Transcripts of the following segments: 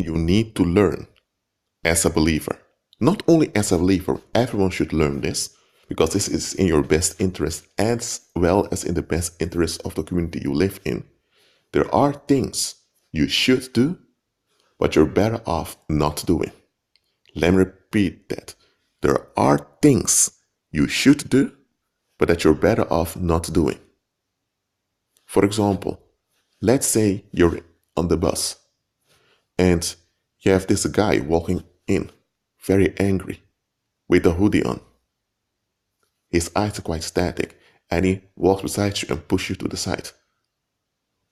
you need to learn as a believer. Not only as a believer, everyone should learn this because this is in your best interest as well as in the best interest of the community you live in. There are things you should do, but you're better off not doing. Let me repeat that. There are things you should do, but that you're better off not doing. For example, let's say you're on the bus and you have this guy walking in, very angry, with a hoodie on. His eyes are quite static, and he walks beside you and pushes you to the side.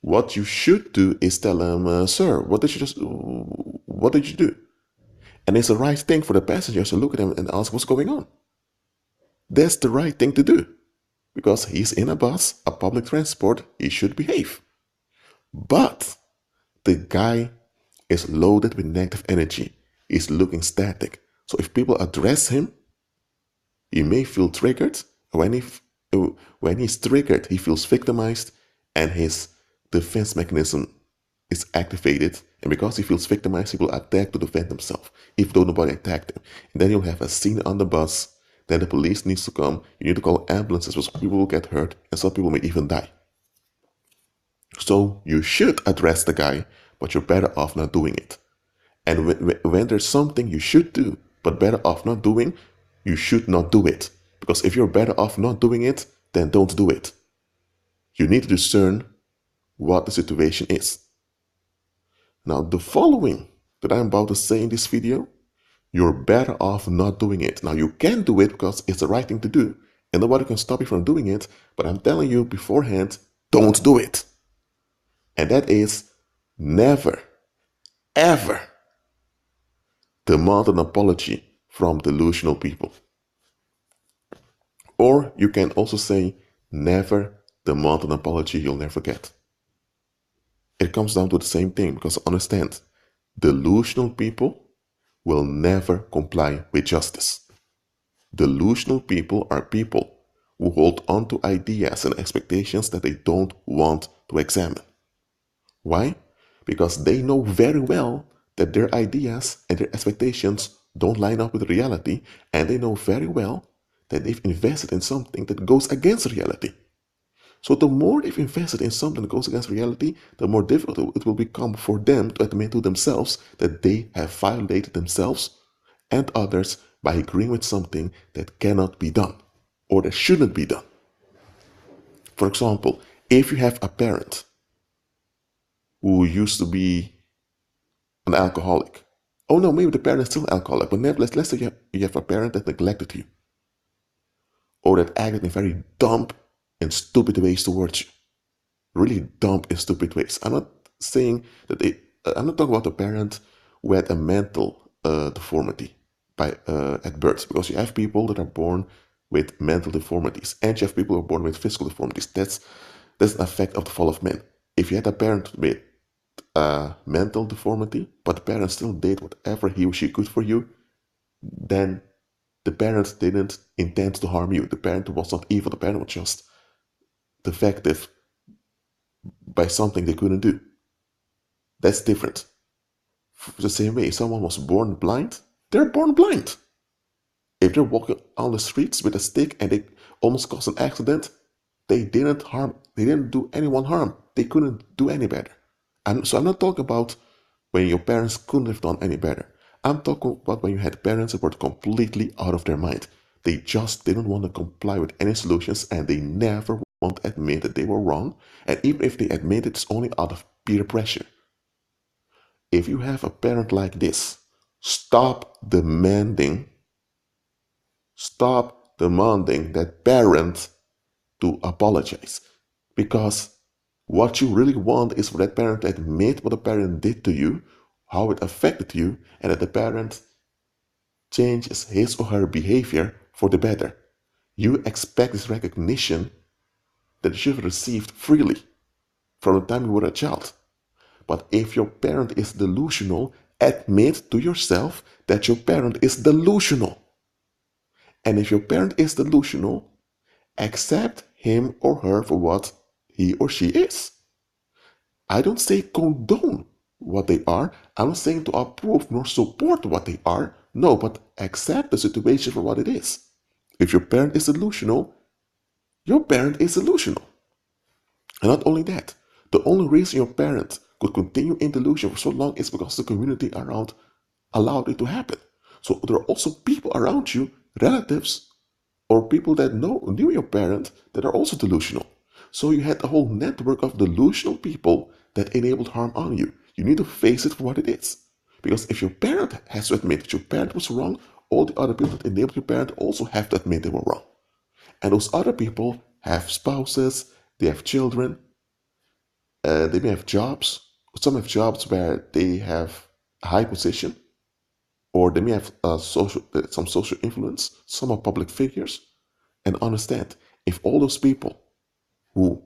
What you should do is tell him, sir, what did you do? And it's the right thing for the passengers to look at him and ask what's going on. That's the right thing to do. Because he's in a bus, a public transport, he should behave. But the guy is loaded with negative energy. He's looking static. So if people address him, he may feel triggered. When he's triggered, he feels victimized and his defense mechanism is activated. And because he feels victimized, he will attack to defend himself, if though nobody attacked him. And then you'll have a scene on the bus. Then the police needs to come. You need to call ambulances because people will get hurt and some people may even die. So you should address the guy, but you're better off not doing it. And when there's something you should do, but better off not doing, you should not do it. Because if you're better off not doing it, then don't do it. You need to discern what the situation is. Now, the following that I'm about to say in this video, you're better off not doing it. Now, you can do it because it's the right thing to do, and nobody can stop you from doing it, but I'm telling you beforehand, don't do it. And that is never, ever demand an apology from delusional people. Or you can also say, never demand an apology you'll never get. It comes down to the same thing because understand, delusional people will never comply with justice. Delusional people are people who hold on to ideas and expectations that they don't want to examine. Why? Because they know very well that their ideas and their expectations don't line up with reality, and they know very well that they've invested in something that goes against reality. So the more they've invested in something that goes against reality, the more difficult it will become for them to admit to themselves that they have violated themselves and others by agreeing with something that cannot be done or that shouldn't be done. For example, if you have a parent who used to be an alcoholic. Oh no, maybe the parent is still alcoholic, but nevertheless, let's say you have a parent that neglected you or that acted in very dumb and stupid ways towards you. Really dumb and stupid ways. I'm not saying that I'm not talking about a parent who had a mental deformity at birth, because you have people that are born with mental deformities and you have people who are born with physical deformities. That's an effect of the fall of man. If you had a parent with a mental deformity, but the parent still did whatever he or she could for you, then the parent didn't intend to harm you. The parent was not evil. The parent was just defective by something they couldn't do. That's different. The same way, if someone was born blind, they're born blind. If they're walking on the streets with a stick and they almost caused an accident, they didn't do anyone harm. They couldn't do any better. So I'm not talking about when your parents couldn't have done any better. I'm talking about when you had parents that were completely out of their mind. They just didn't want to comply with any solutions and they never want to admit that they were wrong. And even if they admit it, it's only out of peer pressure. If you have a parent like this, stop demanding that parent to apologize. Because what you really want is for that parent to admit what the parent did to you, how it affected you, and that the parent changes his or her behavior for the better. You expect this recognition that you should have received freely from the time you were a child. But if your parent is delusional, admit to yourself that your parent is delusional. And if your parent is delusional, accept him or her for what he or she is. I don't say condone what they are. I'm not saying to approve nor support what they are. No, but accept the situation for what it is. If your parent is delusional, your parent is delusional. And not only that, the only reason your parent could continue in delusion for so long is because the community around allowed it to happen. So there are also people around you, relatives, or people that knew your parent that are also delusional. So you had a whole network of delusional people that enabled harm on you. You need to face it for what it is. Because if your parent has to admit that your parent was wrong, all the other people that enabled your parent also have to admit they were wrong. And those other people have spouses, they have children, they may have jobs. Some have jobs where they have a high position, or they may have some social influence. Some are public figures. And understand, if all those people who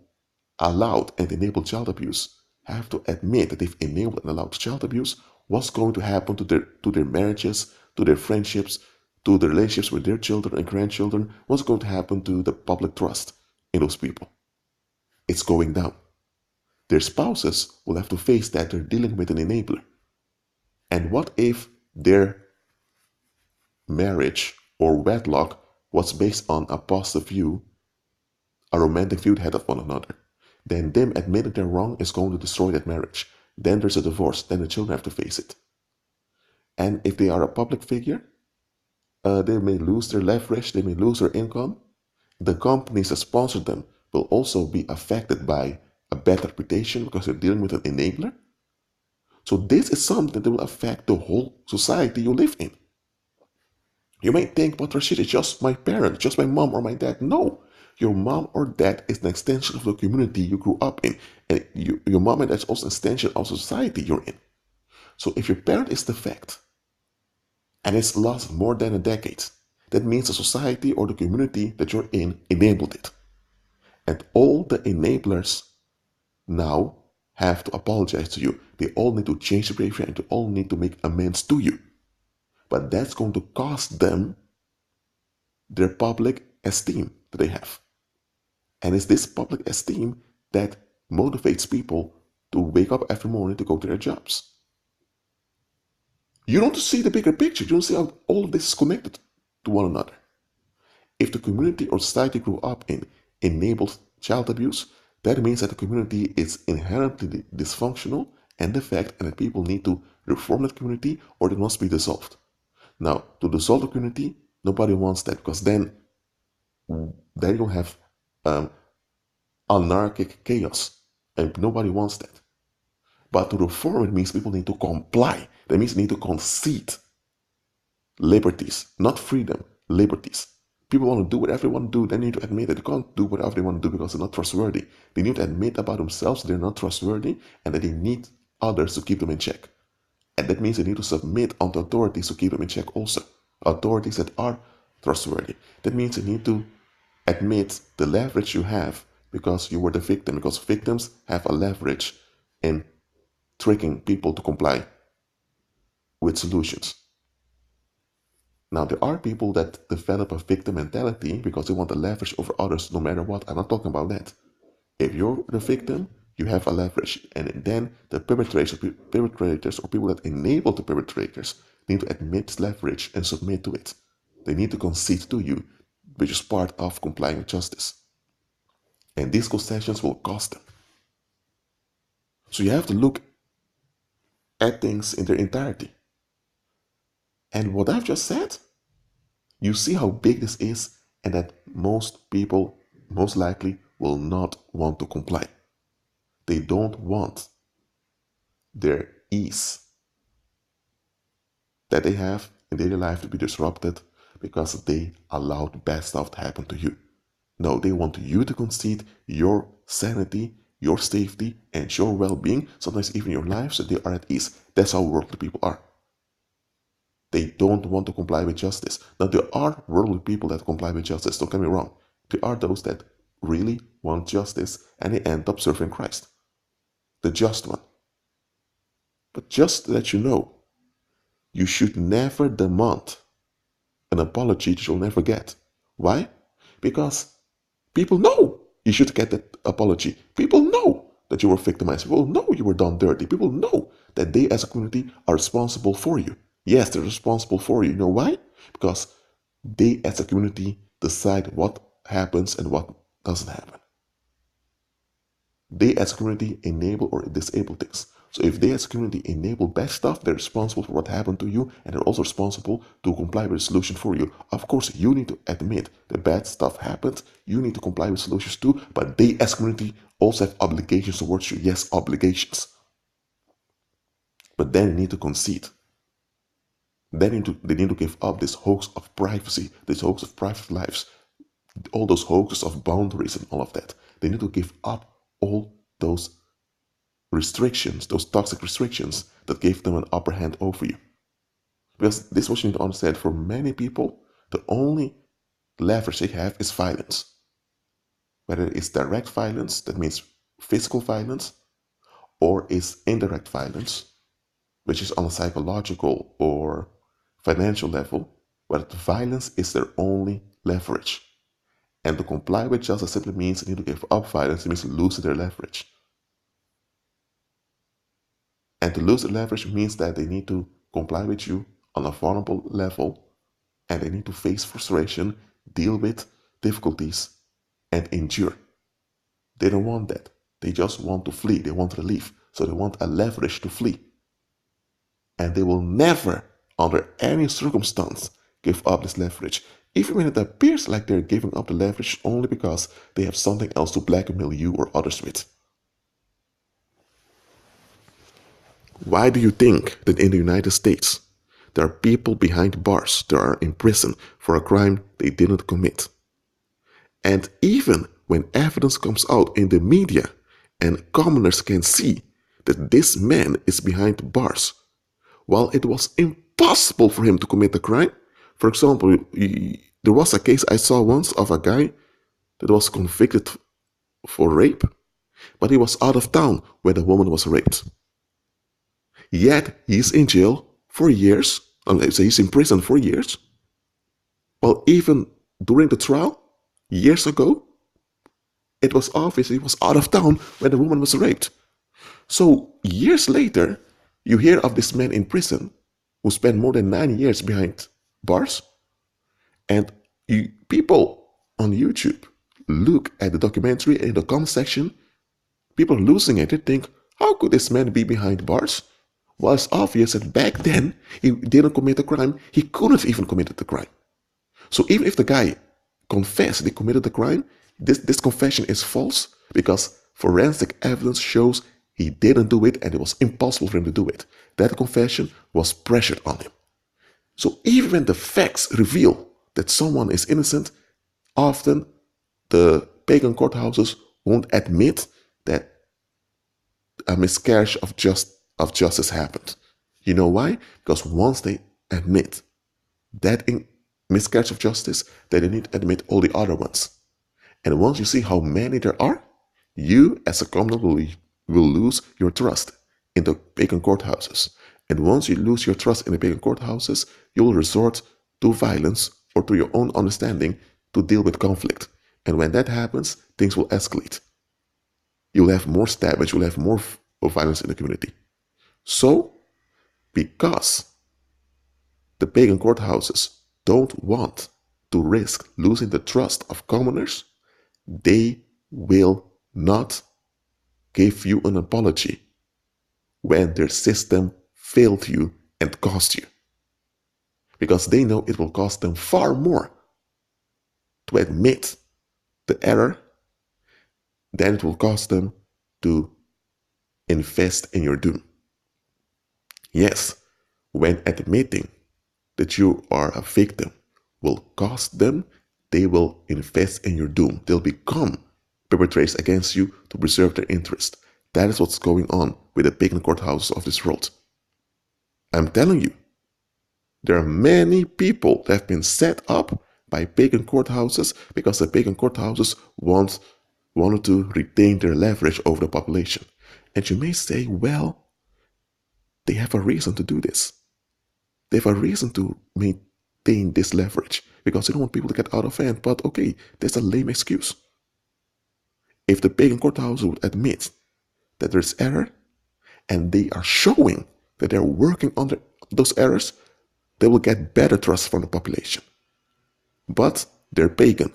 allowed and enabled child abuse have to admit that they've enabled and allowed child abuse, what's going to happen to their marriages, to their friendships, to the relationships with their children and grandchildren? What's going to happen to the public trust in those people? It's going down. Their spouses will have to face that they're dealing with an enabler. And what if their marriage or wedlock was based on a positive view, a romantic view they had of one another? Then them admitting they're wrong is going to destroy that marriage. Then there's a divorce. Then the children have to face it. And if they are a public figure, they may lose their leverage, they may lose their income. The companies that sponsor them will also be affected by a bad reputation because they're dealing with an enabler. So this is something that will affect the whole society you live in. You might think, but Rashid, it's just my parents, just my mom or my dad. No, your mom or dad is an extension of the community you grew up in. And your mom and dad is also an extension of the society you're in. So if your parent is defect and it's lost more than a decade, that means the society or the community that you're in enabled it. And all the enablers now have to apologize to you. They all need to change the behavior and they all need to make amends to you. But that's going to cost them their public esteem that they have. And it's this public esteem that motivates people to wake up every morning to go to their jobs. You don't see the bigger picture. You don't see how all of this is connected to one another. If the community or society grew up in enabled child abuse, that means that the community is inherently dysfunctional and defect, and that people need to reform that community or it must be dissolved. Now, to dissolve the community, nobody wants that, because then you'll have anarchic chaos, and nobody wants that. But to reform it means people need to comply. That means they need to concede liberties, not freedom, liberties. People want to do whatever they want to do. They need to admit that they can't do whatever they want to do because they're not trustworthy. They need to admit about themselves they're not trustworthy and that they need others to keep them in check. And that means they need to submit unto authorities to keep them in check also. Authorities that are trustworthy. That means they need to admit the leverage you have because you were the victim, because victims have a leverage in tricking people to comply with solutions. Now, there are people that develop a victim mentality because they want to leverage over others no matter what. I'm not talking about that. If you're the victim, you have a leverage. And then the perpetrators or people that enable the perpetrators need to admit this leverage and submit to it. They need to concede to you, which is part of complying with justice. And these concessions will cost them. So you have to look at things in their entirety. And what I've just said, you see how big this is, and that most people most likely will not want to comply. They don't want their ease that they have in daily life to be disrupted because they allowed bad stuff to happen to you. No, they want you to concede your sanity, your safety, and your well-being, sometimes even your life, so they are at ease. That's how worldly people are. They don't want to comply with justice. Now, there are worldly people that comply with justice, don't get me wrong. There are those that really want justice and they end up serving Christ, the just one. But just to let you know, you should never demand an apology that you'll never get. Why? Because people know you should get that apology. People know that you were victimized. People know you were done dirty. People know that they as a community are responsible for you. Yes, they're responsible for you. You know why? Because they as a community decide what happens and what doesn't happen. They as a community enable or disable things. So if they as a community enable bad stuff, they're responsible for what happened to you, and they're also responsible to comply with the solution for you. Of course, you need to admit that bad stuff happened. You need to comply with solutions too, but they as a community also have obligations towards you. Yes, obligations. But then they need to concede. They need to give up this hoax of privacy, this hoax of private lives, all those hoaxes of boundaries and all of that. They need to give up all those restrictions, those toxic restrictions that gave them an upper hand over you. Because this is what you need to understand. For many people, the only leverage they have is violence. Whether it's direct violence, that means physical violence, or it's indirect violence, which is on a psychological or financial level, where violence is their only leverage. And to comply with justice simply means they need to give up violence, it means losing their leverage. And to lose the leverage means that they need to comply with you on a vulnerable level, and they need to face frustration, deal with difficulties, and endure. They don't want that. They just want to flee. They want relief. So they want a leverage to flee. And they will never, under any circumstance, give up this leverage. Even when it appears like they're giving up the leverage only because they have something else to blackmail you or others with. Why do you think that in the United States there are people behind bars that are in prison for a crime they didn't commit? And even when evidence comes out in the media and commoners can see that this man is behind bars, while it was impossible for him to commit the crime. For example, there was a case I saw once of a guy that was convicted for rape, but he was out of town where the woman was raped. Yet he's in jail for years. He's in prison for years. Well, even during the trial, years ago, it was obvious he was out of town when the woman was raped. So years later, you hear of this man in prison who spent more than 9 years behind bars, and people on YouTube look at the documentary and in the comment section, people are losing it. They think, how could this man be behind bars? Well, it's obvious that back then he didn't commit a crime. He couldn't have even committed the crime. So even if the guy confessed he committed the crime, this confession is false because forensic evidence shows he didn't do it and it was impossible for him to do it. That confession was pressured on him. So even when the facts reveal that someone is innocent, often the pagan courthouses won't admit that a miscarriage of justice happened. You know why? Because once they admit that miscarriage of justice, then they need to admit all the other ones. And once you see how many there are, you as a commonwealth will lose your trust in the pagan courthouses. And once you lose your trust in the pagan courthouses, you will resort to violence or to your own understanding to deal with conflict. And when that happens, things will escalate. You'll have more stabbings, you'll have more violence in the community. So, because the pagan courthouses don't want to risk losing the trust of commoners, they will not give you an apology when their system failed you and cost you. Because they know it will cost them far more to admit the error than it will cost them to invest in your doom. Yes, when admitting that you are a victim will cost them, they will invest in your doom. They'll become perpetrators against you to preserve their interest. That is what's going on with the pagan courthouses of this world. I'm telling you, there are many people that have been set up by pagan courthouses because the pagan courthouses wanted to retain their leverage over the population. And you may say, well, they have a reason to do this. They have a reason to maintain this leverage because they don't want people to get out of hand. But okay, that's a lame excuse. If the pagan courthouses would admit that there's error and they are showing that they're working on those errors, they will get better trust from the population. But they're pagan.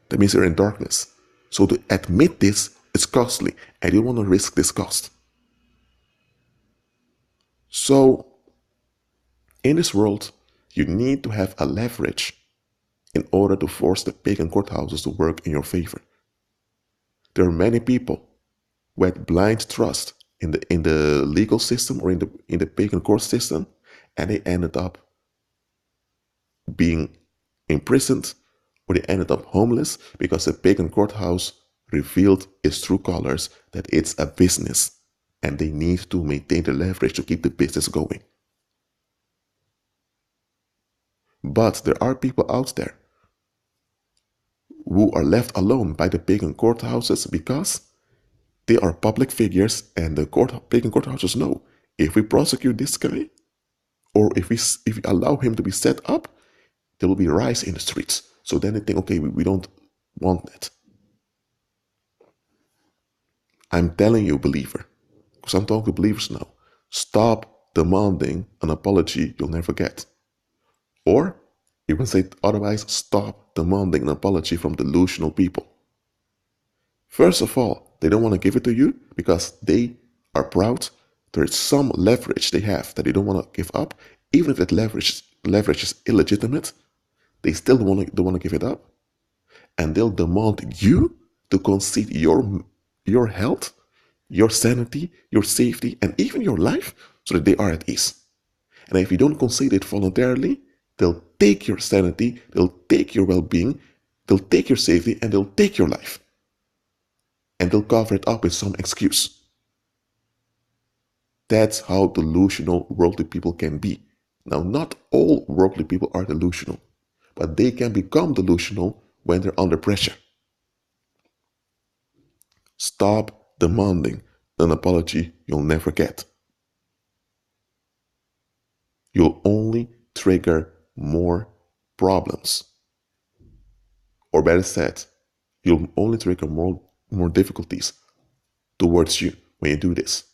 That means they're in darkness. So to admit this is costly, and you don't want to risk this cost. So in this world, you need to have a leverage in order to force the pagan courthouses to work in your favor. There are many people who had blind trust in the legal system or in the pagan court system, and they ended up being imprisoned, or they ended up homeless because the pagan courthouse revealed its true colors, that it's a business and they need to maintain the leverage to keep the business going. But there are people out there who are left alone by the pagan courthouses because they are public figures, and the pagan courthouses know if we prosecute this guy, or if we allow him to be set up, there will be riots in the streets. So then they think, okay, we don't want that. I'm telling you, believer, because I'm talking to believers now, stop demanding an apology you'll never get. Or you can say otherwise, stop demanding an apology from delusional people. First of all, they don't want to give it to you because they are proud. There is some leverage they have that they don't want to give up. Even if that leverage is illegitimate, they still don't want to give it up. And they'll demand you to concede your health, your sanity, your safety, and even your life so that they are at ease. And if you don't concede it voluntarily, they'll take your sanity, they'll take your well-being, they'll take your safety, and they'll take your life. And they'll cover it up with some excuse. That's how delusional worldly people can be. Now, not all worldly people are delusional, but they can become delusional when they're under pressure. Stop demanding an apology you'll never get. You'll only trigger more problems. Or better said, you'll only trigger more difficulties towards you when you do this.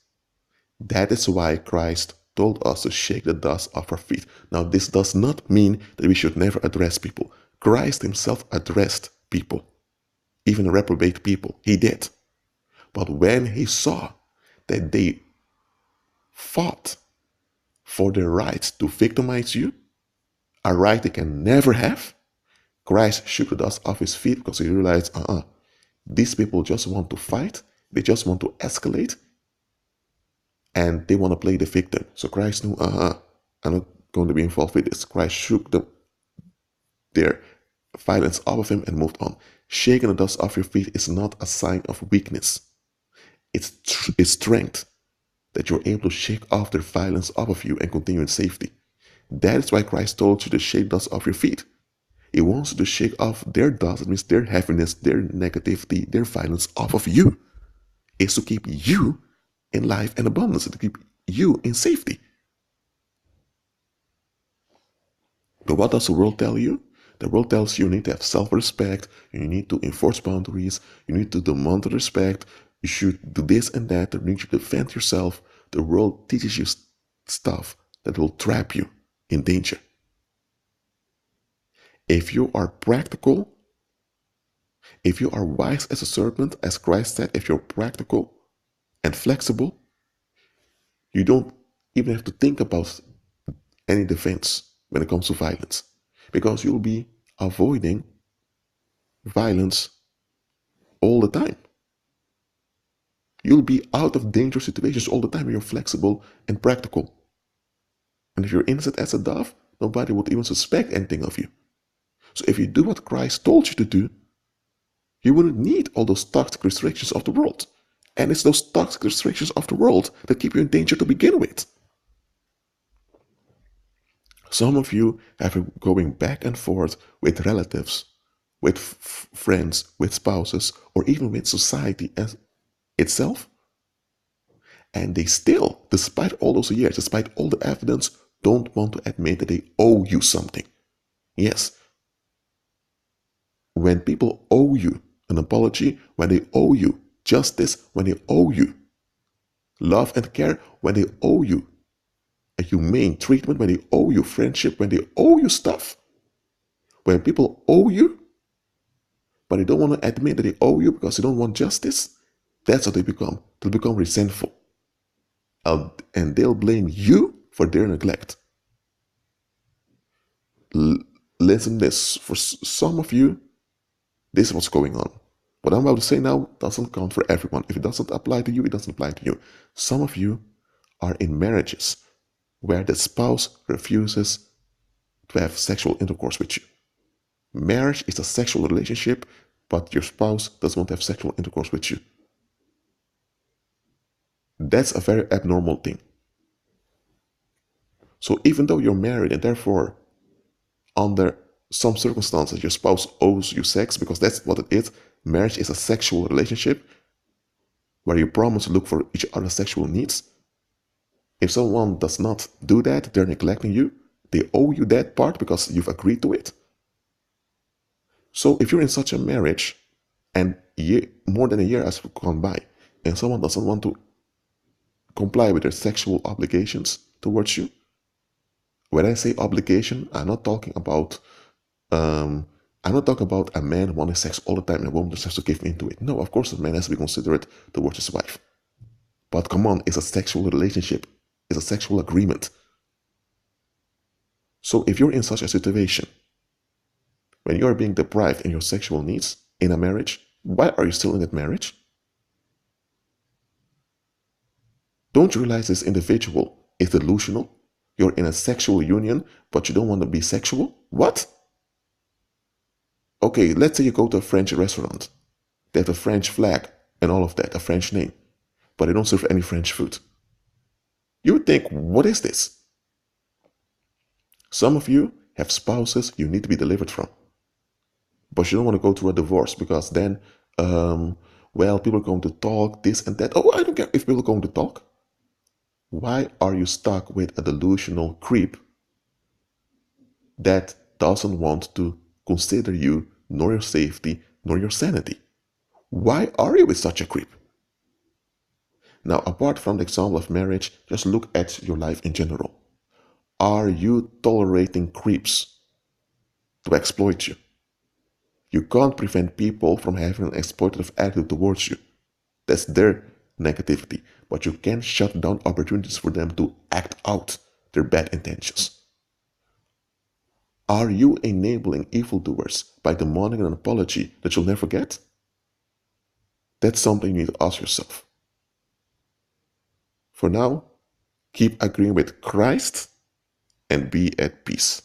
That is why Christ told us to shake the dust off our feet. Now, this does not mean that we should never address people. Christ himself addressed people, even reprobate people. He did. But when he saw that they fought for the right to victimize you, a right they can never have, Christ shook the dust off his feet because he realized, these people just want to fight, they just want to escalate, and they want to play the victim. So Christ knew, I'm not going to be involved with this. Christ shook their violence off of him and moved on. Shaking the dust off your feet is not a sign of weakness. It's strength that you're able to shake off their violence off of you and continue in safety. That is why Christ told you to shake dust off your feet. He wants you to shake off their dust, it means their heaviness, their negativity, their violence off of you. It's to keep you in life and abundance, to keep you in safety. But what does the world tell you? The world tells you need to have self-respect, you need to enforce boundaries, you need to demand respect, you should do this and that, you need to defend yourself. The world teaches you stuff that will trap you in danger. If you are practical, if you are wise as a serpent, as Christ said, if you're practical and flexible, you don't even have to think about any defense when it comes to violence, because you'll be avoiding violence all the time. You'll be out of dangerous situations all the time when you're flexible and practical. And if you're innocent as a dove, nobody would even suspect anything of you. So if you do what Christ told you to do, you wouldn't need all those toxic restrictions of the world. And it's those toxic restrictions of the world that keep you in danger to begin with. Some of you have been going back and forth with relatives, with friends, with spouses, or even with society as itself. And they still, despite all those years, despite all the evidence, don't want to admit that they owe you something. Yes. When people owe you an apology, when they owe you justice, when they owe you Love and care when they owe you a humane treatment, when they owe you friendship, when they owe you stuff. When people owe you, but they don't want to admit that they owe you because they don't want justice, that's what they become. They'll become resentful. And they'll blame you for their neglect. Listen this, for some of you, this is what's going on. What I'm about to say now doesn't count for everyone. If it doesn't apply to you, it doesn't apply to you. Some of you are in marriages where the spouse refuses to have sexual intercourse with you. Marriage is a sexual relationship, but your spouse doesn't want to have sexual intercourse with you. That's a very abnormal thing. So even though you're married and therefore under some circumstances your spouse owes you sex, because that's what it is, marriage is a sexual relationship where you promise to look for each other's sexual needs. If someone does not do that, they're neglecting you. They owe you that part because you've agreed to it. So if you're in such a marriage and more than a year has gone by and someone doesn't want to comply with their sexual obligations towards you, when I say obligation, I'm not talking about a man wanting sex all the time and a woman just has to give into it. No, of course, a man has to be considerate towards his wife. But come on, it's a sexual relationship. It's a sexual agreement. So if you're in such a situation, when you're being deprived in your sexual needs in a marriage, why are you still in that marriage? Don't you realize this individual is delusional? You're in a sexual union, but you don't want to be sexual? What? Okay, let's say you go to a French restaurant. They have a French flag and all of that, a French name, but they don't serve any French food. You would think, what is this? Some of you have spouses you need to be delivered from, but you don't want to go through a divorce because then, people are going to talk this and that. Oh, I don't care if people are going to talk. Why are you stuck with a delusional creep that doesn't want to consider you, nor your safety, nor your sanity? Why are you with such a creep? Now, apart from the example of marriage, just look at your life in general. Are you tolerating creeps to exploit you? You can't prevent people from having an exploitative attitude towards you. That's their negativity. But you can shut down opportunities for them to act out their bad intentions. Are you enabling evildoers by demanding an apology that you'll never get? That's something you need to ask yourself. For now, keep agreeing with Christ and be at peace.